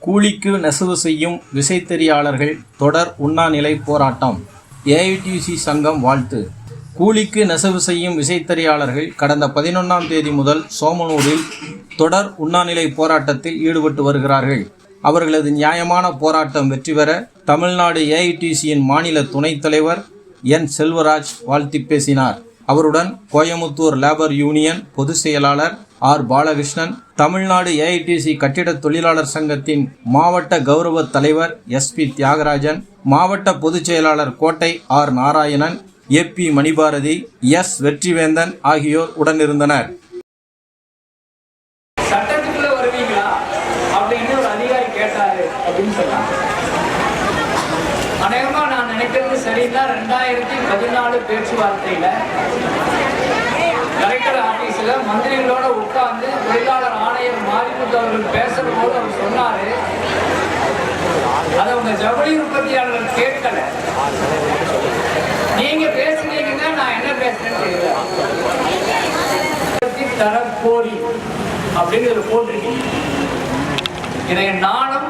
கூலிக்கு நெசவு செய்யும் விசைத்தறியாளர்கள் தொடர் உண்ணாநிலை போராட்டம். ஏஐடியூசி சங்கம் வாழ்த்து. கூலிக்கு நெசவு செய்யும் விசைத்தறியாளர்கள் கடந்த 11ஆம் தேதி முதல் சோமனூரில் தொடர் உண்ணாநிலை போராட்டத்தில் ஈடுபட்டு வருகிறார்கள். அவர்களது நியாயமான போராட்டம் வெற்றி பெற தமிழ்நாடு ஏஐடியூசியின் மாநில துணைத் தலைவர் என் செல்வராஜ் வாழ்த்தி பேசினார். அவருடன் கோயமுத்தூர் லேபர் யூனியன் பொதுச் செயலாளர் ஆர் பாலகிருஷ்ணன், தமிழ்நாடு ஏஐடியூசி கட்டிட தொழிலாளர் சங்கத்தின் மாவட்ட கௌரவ தலைவர் SP தியாகராஜன், மாவட்ட பொதுச் செயலாளர் Kottai R Narayanan, AP Manibharathi, S Vetrivendhan ஆகியோர் உடனிருந்தனர். சட்டத்துக்குள்ள வருவீங்களா அப்படின்னு ஒரு அதிகாரி கேட்டாரு அப்படின்னு சொன்னாங்க. அநேகமா நான் நினைக்கிறது சரிதான். 2014 பேச்சுவார்த்தையில கலெக்டர் ஆபீஸ்ல மந்திரிகளோட உட்கார்ந்து தொழிலாளர் ஆணையர் மாரிமுத்து அவர்கள் பேசுற போது அவர் சொன்னாரு, அதை உங்க ஜவுளி உற்பத்தியாளர்கள் கேட்கல, நீங்க பேசுனீங்கன்னா நான் என்ன பேசுறேன்னு தெரியல, தரக்கோரி அப்படின்னு போட்டிருக்கீங்க. இதை நானும்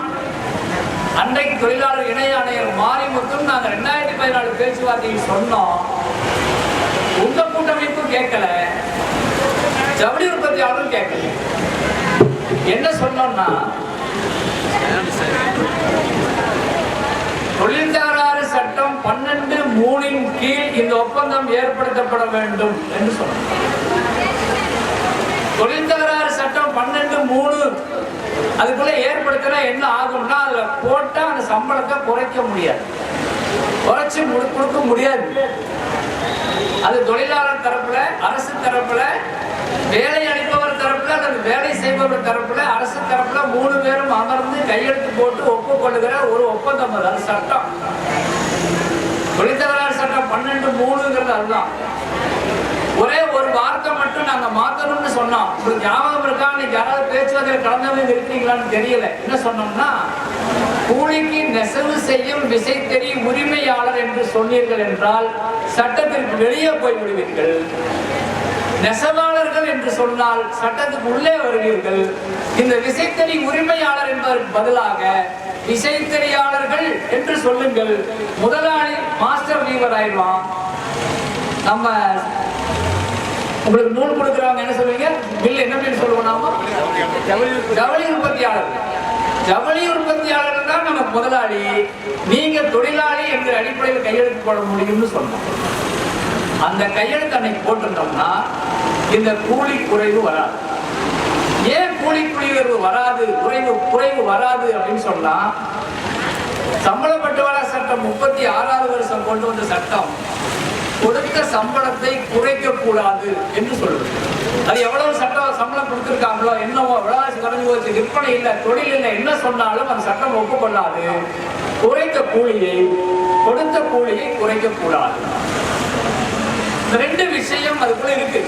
அன்றைக்கு தொழிலாளர் இணை ஆணையர் மாரிமுத்தும் நாங்கள் 2014 பேச்சுவார்த்தையில் சொன்னோம். உங்க கூட்டமைப்பும் கேட்கல, ஜவுளி உற்பத்தியாளரும் கேட்கல. என்ன சொன்னோம்னா, தொழில் தகராறு சட்டம் 12(3) கீழ் இந்த ஒப்பந்தம் ஏற்படுத்தப்பட வேண்டும் என்று சொன்னோம். தொழில் தகராறு சட்டம் 12(3) அதுக்குள்ள ஏற்படுத்தினா என்ன ஆகும்னா, அதுல போட்டா அந்த சம்பளத்தை குறைக்க முடியாது, குறைச்சு கொடுக்க முடியாது. அது தொழிலாளர் தரப்புல, அரசு தரப்புல, வேலை அளிப்பவர் தரப்புல அல்லது வேலை செய்பவர் தரப்புல, அரசு தரப்புல 3 பேரும் அமர்ந்து கையெழுத்து போட்டு ஒப்புக்கொள்ளுகிற ஒரு ஒப்பந்தம். அது சட்டம். தொழில் தகராறு சட்டம் 12(3)ங்கிறது அதுதான். ஒரே ஒரு வார்த்தை மட்டும் நாங்க மாத்தணும்னு சொன்னோம். ஒரு ஞாபகம் இருக்கா? நீங்க யாராவது பேச்சுவார்த்தையில் கலந்தவங்க இருக்கீங்களான்னு தெரியல. என்ன சொன்னோம்னா, கூலிக்கு நெசவு செய்யும் விசைத்தறி உரிமையாளர் என்று சொன்னீர்கள் என்றால் சட்டத்திற்கு வெளியே போய் விடுவீர்கள். நெசவாளர்கள் என்று சொன்னால் சட்டத்துக்கு உள்ளே வருவீர்கள். இந்த விசைத்தறி உரிமையாளர் என்பதற்கு பதிலாக விசைத்தறியாளர்கள் என்று சொல்லுங்கள். முதலாளி மாஸ்டர் வீவர் ஆயிடுவான். நம்ம உங்களுக்கு நூல் கொடுக்குறவங்க என்ன சொல்லுவீங்க? பில் என்ன பில் சொல்லுவோம் நாம? ஜவுளி உற்பத்தியாளர். ஜவுளி உற்பத்தியாளர்கள் தான் நம்ம முதலாளி, நீங்க தொழிலாளி என்ற அடிப்படையில் கையெழுத்து போட முடியும்னு சொன்னோம். அந்த கையெழுத்து அன்னைக்கு போட்டிருந்தோம்னா இந்த கூலி குறைவு வராது. ஏன் கூலி குறைவு வராது, குறைவு வராது அப்படின்னு சொன்னா, சம்பள பட்டுவாடா சட்டம் 36வது வருஷம் கொண்டு வந்த சட்டம் கொடுத்த சம்பளத்தை குறைக்க கூடாது என்று சொல்லுது. அது எவ்வளவு சம்பளம் கொடுத்திருக்காங்களோ என்னவோ விளாசி குறைஞ்சு போச்சு, விற்பனை இல்லை, தொழில் இல்லை, என்ன சொன்னாலும் அந்த சட்டம் ஒப்புக்கொள்ளாது. குறைத்த கூலியை, கொடுத்த கூலியை குறைக்க கூடாது. இந்த 2 விஷயம் அதுக்குள்ள இருக்கு.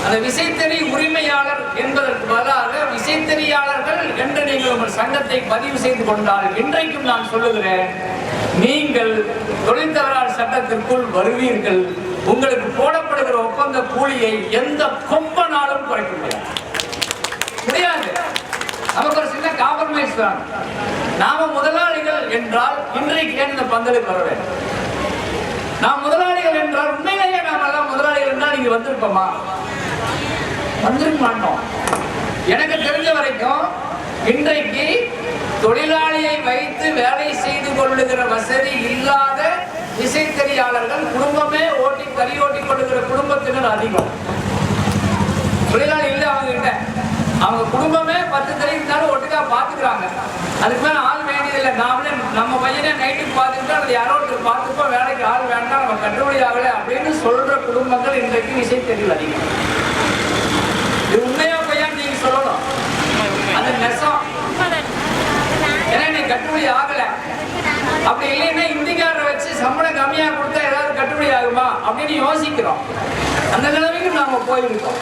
அந்த விசைத்தறி உரிமையாளர் என்பதற்கு பதிலாக விசைத்தறியாளர்கள் என்று நீங்கள் உங்கள் சங்கத்தை பதிவு செய்து கொண்டால், இன்றைக்கும் நான் சொல்லுகிறேன், நீங்கள் தொழில் தகராறு சட்டத்திற்குள் வருவீர்கள். உங்களுக்கு போடப்படுகிற ஒப்பந்த கூலியை எந்த கொம்பனாலும் குறைக்க முடியாது. நமக்கு ஒரு சின்ன காம்ப்ரமைஸ் தான். நாம முதலாளிகள் என்றால் இன்றைக்கு ஏன் இந்த பந்தலுக்கு வர வேண்டும்? நாம் முதலாளிகள் என்றால் உண்மையிலேயே நாம் எல்லாம் முதலாளிகள் என்றால் நீங்க வந்திருப்போமா? வந்திருக்க மாட்டோம். எனக்கு தெரிஞ்ச வரைக்கும் இன்றைக்கு தொழிலாளியை வைத்து வேலை செய்து கொள்ளுகிற வசதி இல்லாத விசைத்தறியாளர்கள் குடும்பமே கறி ஓட்டி கொள்ளுகிற குடும்பத்தினர் அதிகம். தொழிலாளி இல்லை அவங்க கிட்ட, அவங்க குடும்பமே 10 தறி இருந்தாலும் ஒட்டுக்கா பாத்துக்கிறாங்க. அதுக்கு மேல ஆள் வேண்டியதில்லை. நாமளே நம்ம பையனே நைட்டுக்கு பார்த்துக்கிட்டோம், அது யாரோ ஒருத்தர் பார்த்துப்போம், வேலைக்கு ஆள் வேண்டாம், நம்ம கட்டுப்படி ஆகலை அப்படின்னு சொல்ற குடும்பங்கள் இன்றைக்கு விசைத்தறிகள் அதிகம். இது உண்மையா பையன் நீங்க சொல்லணும். அது நெசம். ஏன்னா நீ கட்டுப்படி ஆகல, அப்படி இல்லைன்னா இந்திக்காரரை வச்சு சம்பளம் கம்மியா கொடுத்தா ஏதாவது கட்டுப்படி ஆகுமா அப்படின்னு யோசிக்கிறோம். அந்த நிலைமைக்கு நாம போயிருக்கோம்.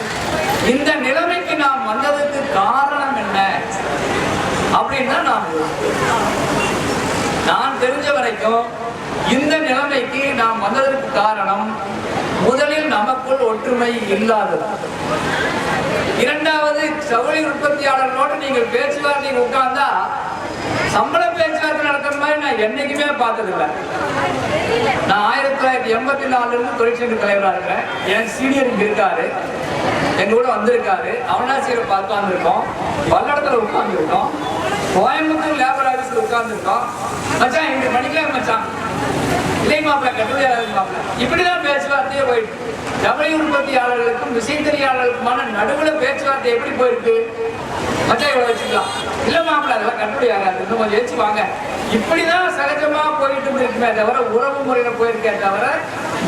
இந்த நிலைமைக்கு நாம் வந்ததுக்கு காரணம் என்ன அப்படின்னா, நான் தெரிஞ்ச வரைக்கும் இந்த நிலைமைக்கு நாம் வந்ததற்கு காரணம், முதலில் நமக்குள் ஒற்றுமை இல்லாதது. இரண்டாவது, ஜவுளி உற்பத்தியாளர்களோடு நீங்கள் பேச்சுவார்த்தையில் உட்கார்ந்தா சம்பள பேச்சுவார்த்தை நடத்துற மாதிரி நான் என்னைக்குமே பார்த்ததில்லை. நான் 1984 தொழிற்சங்க தலைவராக இருக்கிறேன். என் சீனியர் இங்க இருக்காரு, எங்க கூட வந்திருக்காரு. அவனாசியரை உட்கார்ந்துருக்கோம், பல்லடத்துல உட்கார்ந்துருக்கோம், கோயம்புத்தூர் லேபர் ஆஃபீஸ்ல உட்கார்ந்துருக்கோம். மச்சான் இங்க படிக்கலாம் மச்சான், இல்லை மாப்பிள்ள கட்டுரையாளர் மாப்பிள்ள, இப்படிதான் பேச்சுவார்த்தையே போயிட்டு. ஜவுளி உற்பத்தியாளர்களுக்கும் விசைத்தறியாளர்களுக்குமான நடுவில் பேச்சுவார்த்தை எப்படி போயிருக்கு? மச்சான் இவ்வளவு வச்சுக்கலாம், இல்ல மாப்பிள்ள அதெல்லாம் கட்டுரையாளர் இன்னும் கொஞ்சம் வச்சுவாங்க, இப்படிதான் சகஜமா போயிட்டு இருக்குமே தவிர உறவு முறையில போயிருக்கே தவிர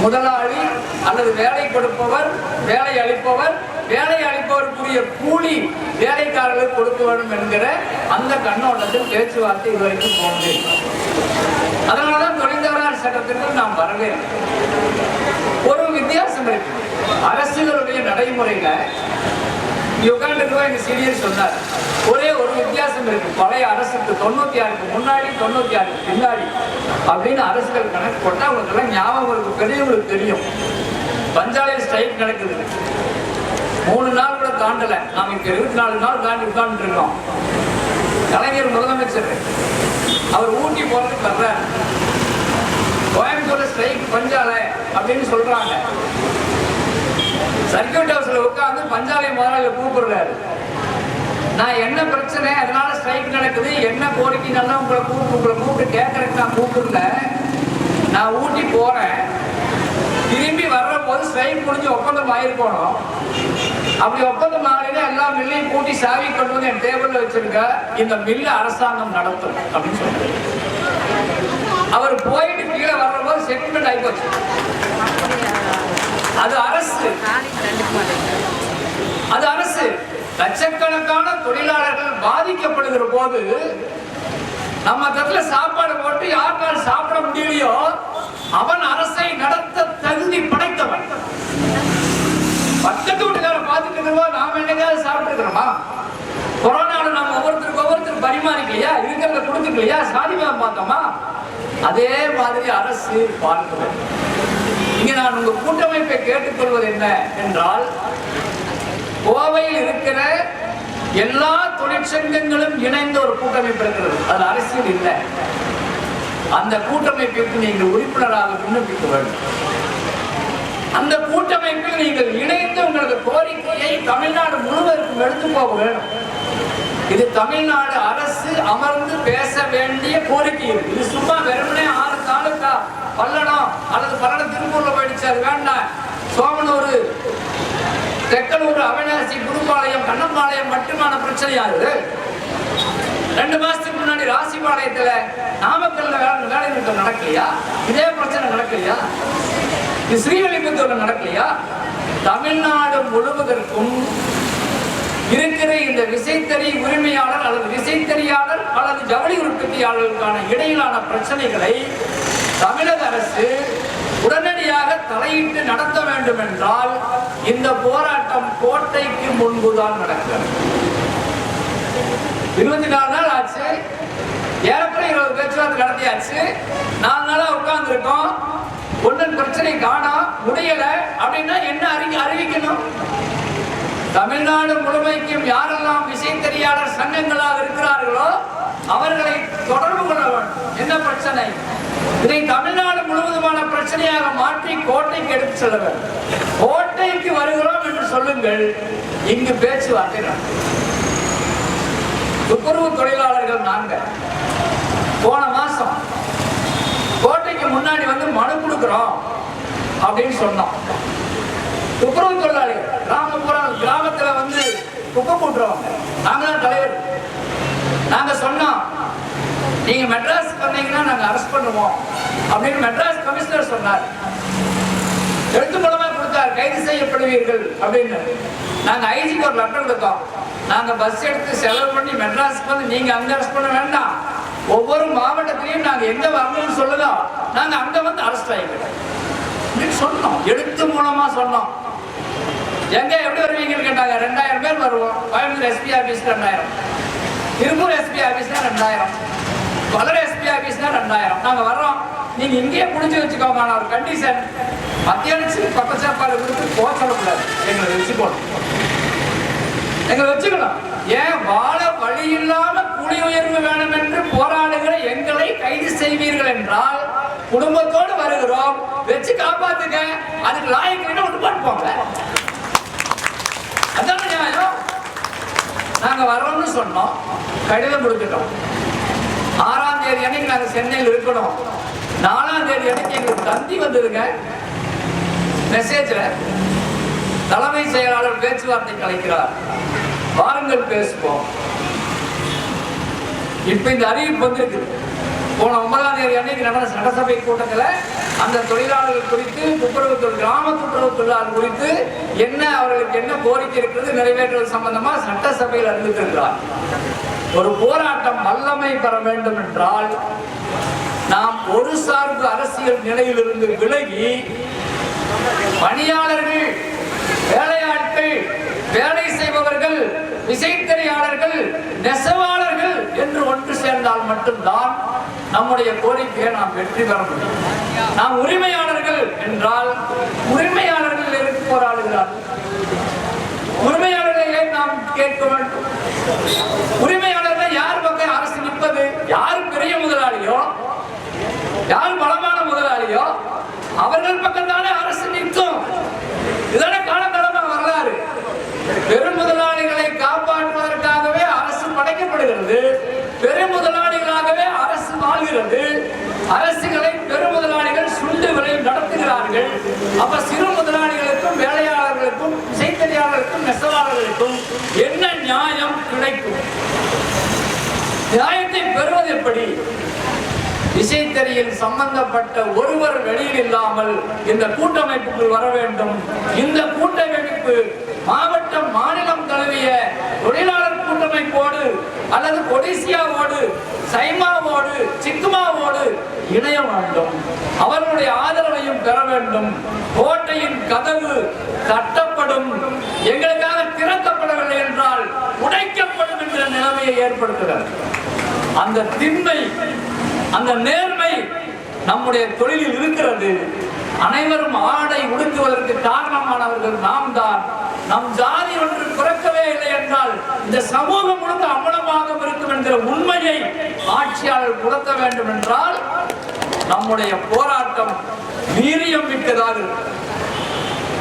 முதலாளி அல்லது வேலை கொடுப்பவர், வேலை அளிப்பவர், வேலை அளிப்பவருக்குரிய கூலி வேலைக்காரர்களுக்கு கொடுக்க வேண்டும் என்கிற அந்த கண்ணோட்டத்தில் பேச்சுவார்த்தை இதுவரைக்கும் போனது. அதனாலதான் தொழிலாளர் சட்டத்திற்கு நாம் வரவேன். ஒரு வித்தியாசம் இருக்கு அரசுகளுடைய நடைமுறையில. எங்க சீனியர் சொன்னார், ஒரே ஒரு வித்தியாசம் இருக்கு பழைய அரசுக்கு, 96க்கு முன்னாடி 96க்கு பின்னாடி அப்படின்னு அரசுகள் கணக்கு போட்டா அவங்களுக்கு எல்லாம் ஞாபகம் இருக்கு, பெரியவங்களுக்கு தெரியும். பஞ்சாலை ஸ்ட்ரைக் நடக்குது, 3 நாள் கூட தாண்டல, நாம இப்ப 24 நாள் தாண்டி உட்கார்ந்து இருக்கோம். கலைஞர் முதலமைச்சர் அவர் ஊட்டி போறதுக்கு வர்றாரு, கோயம்புத்தூர்ல ஸ்ட்ரைக் பஞ்சாலை அப்படின்னு சொல்றாங்க. சர்க்கியூட் ஹவுஸ்ல உட்கார்ந்து பஞ்சாலை முதலாளி கூப்பிடுறாரு, நான் என்ன பிரச்சனை அதனால ஸ்ட்ரைக் நடக்குது, என்ன கோரிக்கை நல்லா உங்களை கூப்பிட்டு கேட்கறதுக்கு நான் கூப்பிடல, நான் ஊட்டி போறேன், திரும்பி வர்ற போது ஸ்ட்ரைக் முடிஞ்சு ஒப்பந்தம் ஆயிருக்கணும், அப்படி ஒப்பந்தம் ஆகல எல்லா மில்லையும் கூட்டி சாவி கொண்டு வந்து என் டேபிள்ல வச்சிருக்க, இந்த மில்ல அரசாங்கம் நடத்தும் அப்படின்னு சொல்றாரு. அவர் போயிட்டு கீழே வர்ற போது செட்டில்மெண்ட் ஆகி போச்சு. அது அரசு, அது அரசு. லட்சக்கணக்கான தொழிலாளர்கள் பாதிக்கப்படுகிற போது நம்ம தட்டுல சாப்பாடு போட்டு யாருக்கால் சாப்பிட முடியலையோ அவன் அரசை நடத்த தகுதி படைத்தவன். பக்கத்து வீட்டுக்கார பார்த்துட்டு இருக்கிறோம், நாம என்னைக்காவது சாப்பிட்டு இருக்கிறோமா? கொரோனாவில் நம்ம ஒவ்வொருத்தருக்கு பரிமாறிக்கலையா, இருக்கிறத கொடுத்துக்கலையா, சாதிமதம் பார்த்தோமா? அதே மாதிரி அரசு பார்க்க. இங்க நான் உங்க கூட்டமைப்பை கேட்டுக்கொள்வது என்ன என்றால், கோவையில் இருக்கிற எல்லா தொழிற்சங்கங்களும் இணைந்த ஒரு கூட்டமைப்பு இருக்கிறது, அது அரசியல் இல்லை. அந்த கூட்டமைப்பிற்கு நீங்கள் உறுப்பினராக விண்ணப்பிக்க வேண்டும். அந்த கூட்டமைப்பில் நீங்கள் இணைந்து உங்களது கோரிக்கையை தமிழ்நாடு முழுவதற்கும் எடுத்து போக வேண்டும். இது தமிழ்நாடு அரசு அமர்ந்து பேச வேண்டிய கோரிக்கை. இது சும்மா வெறுமனே 6 தாலுக்கா பல்லடம் அல்லது பல்லடம் திருப்பூர்ல போயிடுச்சு, அது வேண்டாம். சோமனூர், தெக்கலூர், அவிநாசி, புதுப்பாளையம், கண்ணம்பாளையம் மட்டுமான பிரச்சனையாது. 2 மாசத்துக்கு முன்னாடி ராசிபாளையத்துல நாமக்கல்ல வேலை நிறுத்தம் நடக்கலையா? இதே பிரச்சனை நடக்கலையா? ஸ்ரீவில்லிபுத்தூர்ல நடக்கலையா? தமிழ்நாடு முழுவதற்கும் இருக்கிற இந்த விசைத்தறி உரிமையாளர் அல்லது விசைத்தறியாளர் அல்லது ஜவுளி உற்பத்தியாளர்களுக்கான இடையிலான பிரச்சனைகளை தமிழக அரசு உடனடியாக தலையிட்டு நடத்த வேண்டும் என்றால் இந்த போராட்டம் கோட்டைக்கு முன்புதான் நடக்கிறது. 24 நாள் ஆச்சு, ஏறக்குறைய 20 பேச்சுவார்த்தை நடத்தியாச்சு. 4 நாளா உட்கார்ந்து இருக்கோம், ஒன்னும் பிரச்சனை காணோம், முடியல அப்படின்னா என்ன அறிவிக்கணும்? தமிழ்நாடு முழுமைக்கும் யாரெல்லாம் விசைத்தறியாளர் சங்கங்களாக இருக்கிறார்களோ அவர்களை தொடர்பு கொள்ள வேண்டும். என்ன பிரச்சனை? இதை தமிழ்நாடு முழுவதுமான பிரச்சனையாக மாற்றி கோட்டைக்கு எடுத்து செல்ல வேண்டும். கோட்டைக்கு வருகிறோம் என்று சொல்லுங்கள், இங்கு பேச்சுவார்த்தை. துப்புரவு தொழிலாளர்கள் நாங்க போன மாசம் கோட்டைக்கு முன்னாடி வந்து மனு கொடுக்கிறோம் அப்படின்னு சொன்னோம். துப்புரவு தொழிலாளிகள் கிராமத்துல வந்து குப்பை கூட்டுறவங்க, நாங்க தான் தலைவர். நாங்க சொன்னோம், நீங்க மெட்ராஸ் பண்ணீங்கன்னா நாங்க அரெஸ்ட் பண்ணுவோம் அப்படின்னு மெட்ராஸ் கமிஷனர் சொன்னார். எழுத்து மூலமா கொடுத்தார், கைது செய்யப்படுவீர்கள் அப்படின்னு. நாங்க ஐஜிக்கு ஒரு லெட்டர் கொடுத்தோம், நாங்க பஸ் எடுத்து செலவு பண்ணி மெட்ராஸ்க்கு வந்து நீங்க அங்க அரெஸ்ட் பண்ண வேண்டாம், ஒவ்வொரு மாவட்டத்திலையும் நாங்க எங்க வரணும்னு சொல்லுங்க, நாங்க அங்க வந்து அரெஸ்ட் ஆகிக்கிறோம் சொன்னோம். எழுத்து மூலமா சொன்னோம். எங்க எப்படி வருவீங்கன்னு கேட்டாங்க. 2000 பேர் வருவோம். Coimbatore SP office 2000, Tiruppur SP ஆபீஸ்னா 2000, பல்லட எஸ்பி ஆபீஸ்னா 2000. நாங்க வர்றோம், நீங்க இங்கேயே புடிச்சு வச்சுக்கோங்க. ஒரு கண்டிஷன், மத்தியானம் பக்க சாப்பாடு கொடுத்து போக சொல்லக்கூடாது, எங்களை வச்சுக்கணும், எங்களை வச்சுக்கணும். ஏன் வாழ வழி இல்லாம கூலி உயர்வு வேணும் என்று போராட வருகிறீர்கள் என்றால் குடும்பத்தோடு வருகிறோம், வச்சு காப்பாத்துங்க, அதுக்கு லாயக்கு விட்டு போட்டுப்போங்க. அதான் நியாயம். நாங்க வரோம்னு சொன்னோம், கடிதம் கொடுத்துட்டோம். 6ஆம் தேதி அன்னைக்கு நாங்க சென்னையில் இருக்கணும். 4ஆம் தேதி அன்னைக்கு எங்களுக்கு தந்தி வந்ததுங்க மெசேஜ்ல. தலைமை செயலாளர் பேச்சுவார்த்தை கலைக்கிறார், வாருங்கள் பேசுவோம். இப்ப இந்த அறிவிப்பு வந்திருக்கு. போன 9ஆம் தேதி அன்னைக்கு நடந்த சட்டசபை கூட்டத்தில் அந்த தொழிலாளர்கள் குறித்து, கிராம துப்புரவு தொழிலாளர்கள் குறித்து என்ன, அவர்களுக்கு என்ன கோரிக்கை இருக்கிறது நிறைவேற்றுவது சம்பந்தமா சட்டசபையில் அறிவித்திருக்கிறார். ஒரு போராட்டம் வல்லமை பெற வேண்டும் என்றால் நாம் ஒரு சார்பு அரசியல் நிலையிலிருந்து விலகி பணியாளர்கள், வேலையாட்கள், வேலை செய்பவர்கள், விசைத்தறியாளர்கள், நெசவாளர்கள் என்று ஒன்று சேர்ந்தால் மட்டும்தான் நம்முடைய கோரிக்கையை நாம் வெற்றி பெற முடியும். நாம் உரிமையாளர்கள் என்றால் உரிமையாளர்கள் எதற்கு போராடுகிறார்? உரிமையாளர்களை நாம் கேட்க வேண்டும். உரிமையாளர்கள் யார் பக்கம் அரசு நிற்பது? யார் பெரிய முதலாளியோ, யார் பலமான முதலாளியோ அவர்கள் பக்கம் தானே அரசு நிற்கும். இதனை காலகாலமாக வரலாறு. பெரும் முதலாளிகளை காப்பாற்றுவதற்காகவே அரசு படைக்கப்படுகிறது, பெரும் முதலாளிகளாகவே அரசு வாழ்கிறது. அரசுகளை பெரும் முதலாளிகள் சுண்டு விலை நடத்துகிறார்கள். அப்ப சிறு முதலாளிகளுக்கும், வேலையாளர்களுக்கும், இசைத்தறியாளர்களுக்கும், நெசவாளர்களுக்கும் என்ன நியாயம் கிடைக்கும்? நியாயத்தை பெறுவது எப்படி? விசைத்தறியில் சம்பந்தப்பட்ட ஒருவர் வெளியில் இல்லாமல் இந்த கூட்டமைப்புக்குள் வர வேண்டும். இந்த கூட்டமைப்பு மாவட்டம், மாநிலம் தழுவிய தொழிலாளர் கூட்டமைப்போடு அல்லது கொடிசியாவோடு, சைமாவோடு, சிக்குமாவோடு இணைய வேண்டும். அவர்களுடைய ஆதரவையும் பெற வேண்டும். கோட்டையின் கதவு தட்டப்படும், எங்களுக்காக திறக்கப்படவில்லை என்றால் உடைக்கப்படும் என்ற நிலைமையை ஏற்படுத்துகிறது. அந்த திண்மை, அந்த நேர்மை நம்முடைய தொழிலில் இருக்கிறது. அனைவரும் ஆடை உடுத்துவதற்கு காரணமானவர்கள் நாம் தான். நம் ஜாதி ஒன்று பிறக்கவே இல்லை என்றால் இந்த சமூகம் முழுக்க அம்பலமாக இருக்கும் என்கிற உண்மையை ஆட்சியாளர் புலத்த வேண்டும் என்றால் நம்முடைய போராட்டம் வீரியம் மிக்கதாக இருக்கும்.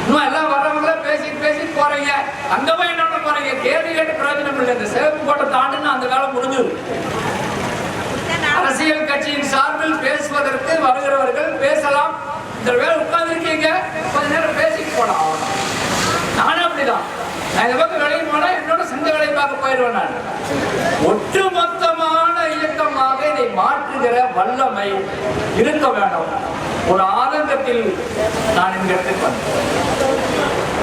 இன்னும் எல்லாம் வர்றவங்கள பேசி போறீங்க, அங்க போய் என்ன போறீங்க? கேள்வி கேட்டு பிரயோஜனம் இல்லை. இந்த சிவப்பு கோட்டை தாண்டுன்னு அந்த காலம் முடிஞ்சது. அரசியல் கட்சியின் சார்பில் பேசுவதற்கு வருகிறவர்கள் பேசலாம். இந்த வேலை உட்கார்ந்து இருக்கீங்க, கொஞ்ச நேரம் பேசிட்டு போலாம். நானும் அப்படிதான். நான் இந்த பக்கம் வெளியே போனா என்னோட சொந்த வேலையை பார்க்க போயிடுவேன். நான் ஒட்டுமொத்தமான இயக்கமாக இதை மாற்றுகிற வல்லமை இருக்க வேண்டும். ஒரு ஆதங்கத்தில் நான் இந்த இடத்துக்கு வந்தேன்.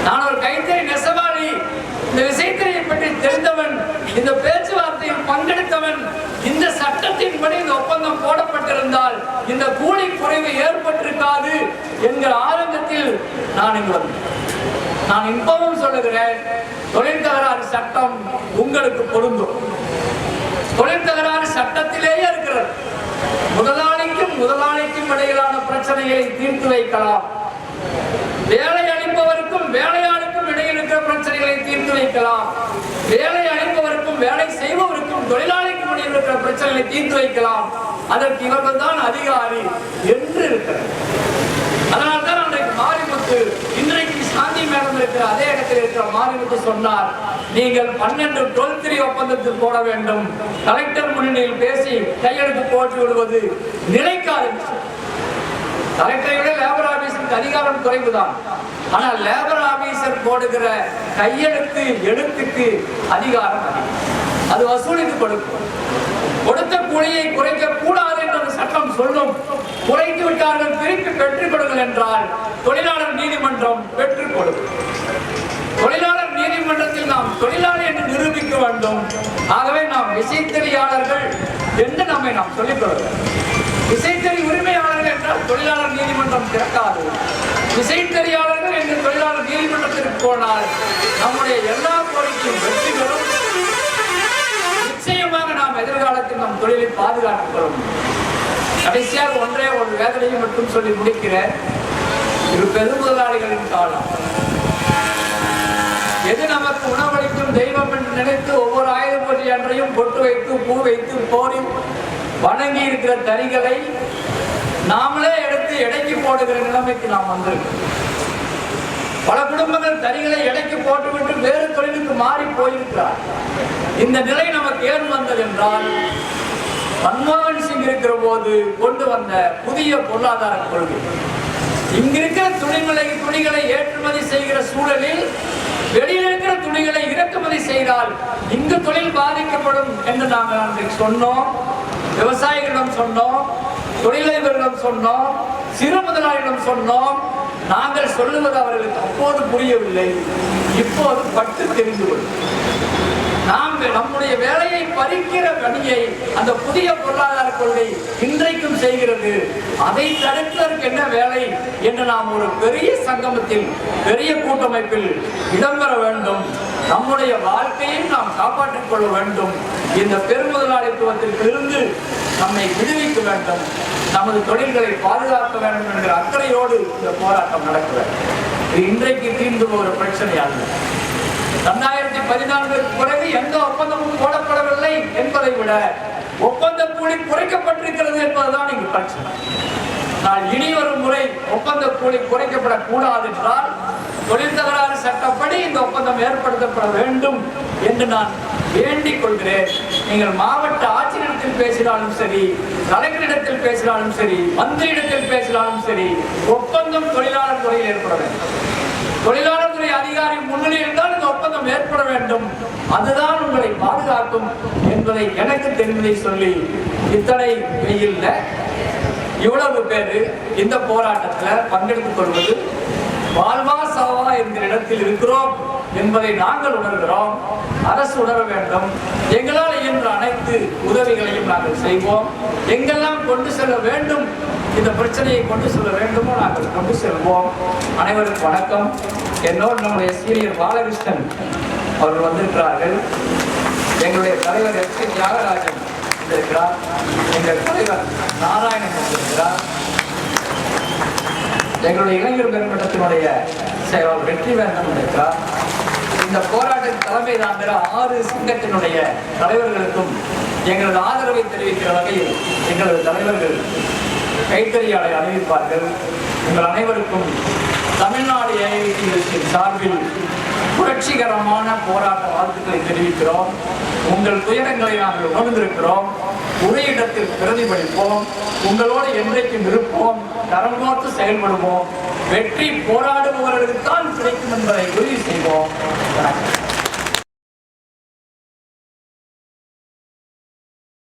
நான் ஒரு கைத்தறி நெசவாளி, இந்த விசைத்தறியை பற்றி தெரிந்தவன், இந்த பேச்சுவார்த்தையில் பங்கெடுத்தவன். இந்த சட்டத்தின்படி இந்த ஒப்பந்தம் போடப்பட்டிருந்தால் இந்த கூலி குறைவு ஏற்பட்டிருக்காது என்கிற ஆரம்பத்தில் நான் இங்கு வந்தேன். நான் இப்பவும் சொல்லுகிறேன், தொழில் தகராறு சட்டம் உங்களுக்கு பொருந்தும். தொழில் தகராறு சட்டத்திலேயே இருக்கிறது. முதலாளிக்கும் இடையிலான பிரச்சனைகளை தீர்த்து வைக்கலாம். வேலை அளிப்பவருக்கும் வேலையாளுக்கும் இடையில் இருக்கிற பிரச்சனைகளை தீர்த்து வைக்கலாம். வேலை அளிப்பவருக்கும் வேலை செய்பவருக்கும் தொழிலாளிக்கும் இடையில் இருக்கிற பிரச்சனைகளை தீர்த்து வைக்கலாம். அதற்கு இவர்கள் தான் அதிகாரி என்று இருக்கிறது. அதனால்தான் அன்றைக்கு மாரிமுத்து, இன்றைக்கு சாந்தி மேடம் இருக்கிற அதே இடத்தில் இருக்கிற மாரிமுத்து சொன்னார், நீங்கள் 12 12 ஒப்பந்தத்தில் போட வேண்டும். கலெக்டர் முன்னிலையில் பேசி கையெழுத்து போட்டு விடுவது நிலைக்காது. கலெக்டரை விட லேபர் ஆபீசருக்கு அதிகாரம் குறைவுதான். ஆனால் லேபர் ஆபீசர் போடுகிற கையெழுத்து எழுத்துக்கு அதிகாரம் அதிகம். அது வசூலித்து கொடுக்கும். கொடுத்த கூலியை குறைக்க கூடாது என்று சட்டம் சொல்லும். குறைத்து விட்டார்கள், திருப்பி பெற்றுக் கொடுங்கள் என்றால் தொழிலாளர் நீதிமன்றம் பெற்றுக் கொடுக்கும். தொழிலாளர் நீதிமன்றத்தில் நாம் தொழிலாளி என்று நிரூபிக்க வேண்டும். ஆகவே நாம் விசைத்தறியாளர்கள் என்று நம்மை நாம் சொல்லிக் கொள்கிறோம். விசைத்தறி உரிமையாளர்கள் என்றால் தொழிலாளர் நீதிமன்றம் திறக்காது. விசைத்தறியாளர்கள் என்று தொழிலாளர் நீதிமன்றத்திற்கு போனால் நம்முடைய எல்லா கோரிக்கையும் வெற்றி பெறும். நிச்சயமாக நாம் எதிர்காலத்தில் நம் தொழிலை பாதுகாத்துக் கொள்ள முடியும். கடைசியாக ஒன்றே ஒரு வேதனையை மட்டும் சொல்லி முடிக்கிறேன். இது பெரும் முதலாளிகளின் காலம். எது நமக்கு உணவளிக்கும் தெய்வம் என்று நினைத்து ஒவ்வொரு ஆயுத பூஜை அன்றையும் பொட்டு வைத்து பூ வைத்து போரில் வணங்கி இருக்கிற தறிகளை நாமளே எடுத்து எடைக்கு போடுகிற நிலைமைக்கு நாம் வந்திருக்கோம். பல குடும்பங்கள் தறிகளை எடைக்கு போட்டுவிட்டு வேறு தொழிலுக்கு மாறி போயிருக்கிறார். இந்த நிலை நமக்கு ஏன் வந்தது என்றால், மன்மோகன் சிங் இருக்கிற போது கொண்டு வந்த புதிய பொருளாதார கொள்கை. இங்கிருக்கிற துணிகளை ஏற்றுமதி செய்கிற சூழலில் வெளியில் இருக்கிற துணிகளை இறக்குமதி செய்தால் இங்கு தொழில் பாதிக்கப்படும் என்று நாங்கள் அன்றைக்கு சொன்னோம். விவசாயிகளிடம் சொன்னோம், தொழிலதிபர்களிடம் சொன்னோம், சிறு முதலாளிகளிடம் சொன்னோம். நாங்கள் சொல்லுவது அவர்களுக்கு அப்போது புரியவில்லை. இப்போது பட்டு தெரிந்து கொள்ளும். நாம் நம்முடைய வேலையை பறிக்கிற பணியை அந்த புதிய பொருளாதார கொள்கை இன்றைக்கும் செய்கிறது. அதை தடுப்பதற்கு என்ன வேலை என்று நாம் ஒரு பெரிய சங்கமத்தில், பெரிய கூட்டமைப்பில் இடம்பெற வேண்டும். நம்முடைய வாழ்க்கையை நாம் காப்பாற்றிக் கொள்ள வேண்டும். இந்த பெருமுதலாளித்துவத்திற்கு இருந்து நம்மை விடுவிக்க வேண்டும். நமது தொழில்களை பாதுகாக்க வேண்டும் என்கிற அக்கறையோடு இந்த போராட்டம் நடக்க வேண்டும். இது இன்றைக்கு தீர்ந்து போகிற பிரச்சனை அல்ல. 2014 பிறகு எந்த ஒப்பந்தமும் போடப்படவில்லை என்பதை விட ஒப்பந்த கூலி குறைக்கப்பட்டிருக்கிறது என்பதுதான் இங்கு பிரச்சனை. நான் இனி ஒரு முறை ஒப்பந்த கூலி குறைக்கப்படக்கூடாது என்றால் தொழில் தகராறு சட்டப்படி இந்த ஒப்பந்தம் ஏற்படுத்தப்பட வேண்டும் என்று நான் வேண்டிக் கொள்கிறேன். நீங்கள் மாவட்ட ஆட்சியரிடத்தில் பேசினாலும் சரி, கலெக்டரிடத்தில் பேசினாலும் சரி, மந்திரியிடத்தில் பேசினாலும் சரி, ஒப்பந்தம் தொழிலாளர் துறையில் ஏற்பட வேண்டும். தொழிலாளர் துறை அதிகாரி முன்னிலையில் தான் இந்த ஒப்பந்தம் ஏற்பட வேண்டும். அதுதான் உங்களை பாதுகாக்கும் என்பதை எனக்கு தெரிந்ததை சொல்லி, இத்தனை வெயில்ல இவ்வளவு பேரு இந்த போராட்டத்தில் பங்கெடுத்துக் கொள்வது வாழ்வா சாவா என்கிற இடத்தில் இருக்கிறோம் என்பதை நாங்கள் உணர்கிறோம். அரசு உணர வேண்டும். எங்களால் இயன்ற அனைத்து உதவிகளையும் நாங்கள் செய்வோம். எங்கெல்லாம் கொண்டு செல்ல வேண்டும், இந்த பிரச்சனையை கொண்டு செல்ல வேண்டுமோ நாங்கள் கொண்டு செல்வோம். அனைவருக்கும் வணக்கம். என்னோடு நம்முடைய சீனியர் பாலகிருஷ்ணன் அவர்கள் வந்திருக்கிறார்கள். எங்களுடைய தலைவர் எஸ். தியாகராஜன் வந்திருக்கிறார். எங்கள் தலைவர் நாராயணன் வந்திருக்கிறார். எங்களுடைய இளைஞர் பெருமட்டத்தினுடைய செயலாளர் வெற்றிவேந்தன் வந்திருக்கிறார். இந்த போராட்டத்தின் தலைமை தாங்கிற 6 சங்கத்தினுடைய தலைவர்களுக்கும் எங்களது ஆதரவை தெரிவிக்கிற வகையில் எங்களது தலைவர்கள் கைத்தறியாளை அறிவிப்பார்கள். உங்கள் அனைவருக்கும் தமிழ்நாடு AITUC சார்பில் புரட்சிகரமான போராட்ட வாழ்த்துக்களை தெரிவிக்கிறோம். உங்கள் துயரங்களை நாங்கள் உணர்ந்திருக்கிறோம். ஒரே இடத்தில் பிரதிபலிப்போம். உங்களோடு என்றைக்கும் இருப்போம். தரம் கோர்த்து செயல்படுவோம். வெற்றி போராடுபவர்களுக்கு தான் கிடைக்கும் என்பதை உறுதி செய்வோம்.